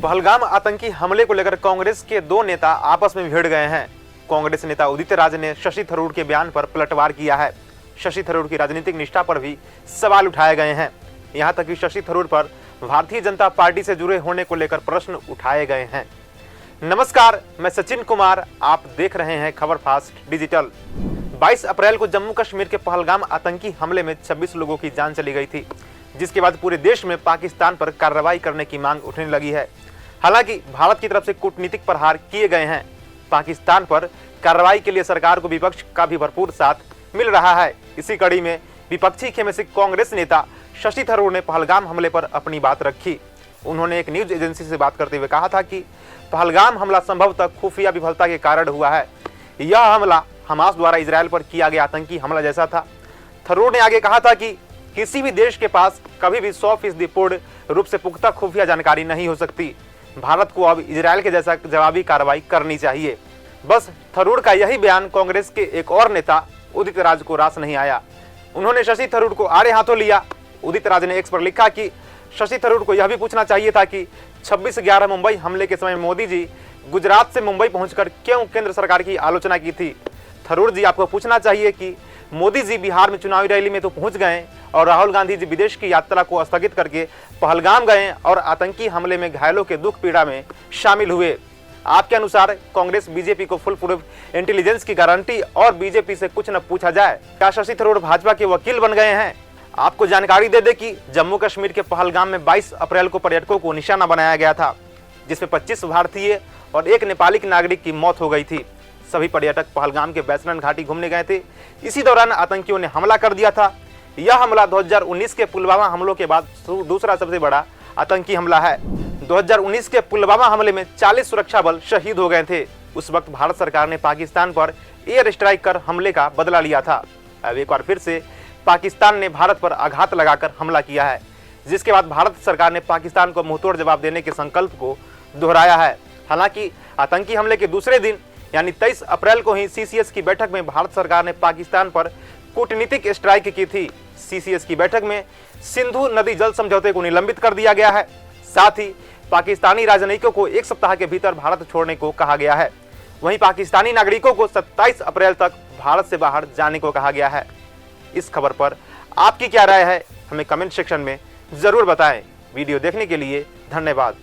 पहलगाम आतंकी हमले को लेकर कांग्रेस के दो नेता आपस में भिड़ गए हैं। कांग्रेस नेता उदित राज ने शशि थरूर के बयान पर पलटवार किया है। शशि थरूर की राजनीतिक निष्ठा पर भी सवाल उठाए गए हैं। यहां तक कि शशि थरूर पर भारतीय जनता पार्टी से जुड़े होने को लेकर प्रश्न उठाए गए हैं। नमस्कार, मैं सचिन कुमार, आप देख रहे हैं खबर फास्ट डिजिटल। 22 अप्रैल को जम्मू कश्मीर के पहलगाम आतंकी हमले में 26 लोगों की जान चली गई थी, जिसके बाद पूरे देश में पाकिस्तान पर कार्रवाई करने की मांग उठने लगी है। हालांकि भारत की तरफ से कूटनीतिक प्रहार किए गए हैं। पाकिस्तान पर कार्रवाई के लिए सरकार को विपक्ष का भी भरपूर साथ मिल रहा है। इसी कड़ी में विपक्षी खेमे से कांग्रेस नेता शशि थरूर ने पहलगाम हमले पर अपनी बात रखी। उन्होंने एक न्यूज एजेंसी से बात करते हुए कहा था कि पहलगाम हमला संभवतः खुफिया विफलता के कारण हुआ है। यह हमला हमास द्वारा इजरायल पर किया गया आतंकी हमला जैसा था। थरूर ने आगे कहा था कि किसी भी देश के पास कभी भी 100% पूर्ण रूप से पुख्ता खुफिया जानकारी नहीं हो सकती। भारत को अब इजरायल के जैसा जवाबी कार्रवाई करनी चाहिए। बस थरूर का यही बयान कांग्रेस के एक और नेता उदित राज को रास नहीं आया। उन्होंने शशि थरूर को आड़े हाथों लिया। उदित राज ने एक्स पर लिखा कि शशि थरूर को यह भी पूछना चाहिए था कि 26/11 मुंबई हमले के समय मोदी जी गुजरात से मुंबई पहुंचकर क्यों केंद्र सरकार की आलोचना की थी। थरूर जी, आपको पूछना चाहिए कि मोदी जी बिहार में चुनावी रैली में तो पहुंच गए और राहुल गांधी जी विदेश की यात्रा को स्थगित करके पहलगाम गए और आतंकी हमले में घायलों के दुख पीड़ा में शामिल हुए। आपके अनुसार कांग्रेस बीजेपी को फुल प्रूफ इंटेलिजेंस की गारंटी और बीजेपी से कुछ न पूछा जाए? क्या शशि थरूर भाजपा के वकील बन गए हैं? आपको जानकारी दे दे कि जम्मू कश्मीर के पहलगाम में 22 अप्रैल को पर्यटकों को निशाना बनाया गया था, जिसमें 25 भारतीय और एक नेपाली नागरिक की मौत हो गई थी। सभी पर्यटक पहलगाम के बैसरन घाटी घूमने गए थे। इसी दौरान आतंकियों ने हमला कर दिया था। यह हमला 2019 के पुलवामा हमलों के बाद दूसरा सबसे बड़ा आतंकी हमला है। 2019 के पुलवामा हमले में 40 सुरक्षा बल शहीद हो गए थे। उस वक्त भारत सरकार ने पाकिस्तान पर एयर स्ट्राइक कर हमले का बदला लिया था। अब एक बार फिर से पाकिस्तान ने भारत पर आघात लगाकर हमला किया है, जिसके बाद भारत सरकार ने पाकिस्तान को मुंहतोड़ जवाब देने के संकल्प को दोहराया है। हालांकि आतंकी हमले के दूसरे दिन यानी 23 अप्रैल को ही सीसीएस की बैठक में भारत सरकार ने पाकिस्तान पर कूटनीतिक स्ट्राइक की थी। सीसीएस की बैठक में सिंधु नदी जल समझौते को निलंबित कर दिया गया है। साथ ही पाकिस्तानी राजनयिकों को 1 सप्ताह के भीतर भारत छोड़ने को कहा गया है। वहीं पाकिस्तानी नागरिकों को 27 अप्रैल तक भारत से बाहर जाने को कहा गया है। इस खबर पर आपकी क्या राय है, हमें कमेंट सेक्शन में जरूर बताएं। वीडियो देखने के लिए धन्यवाद।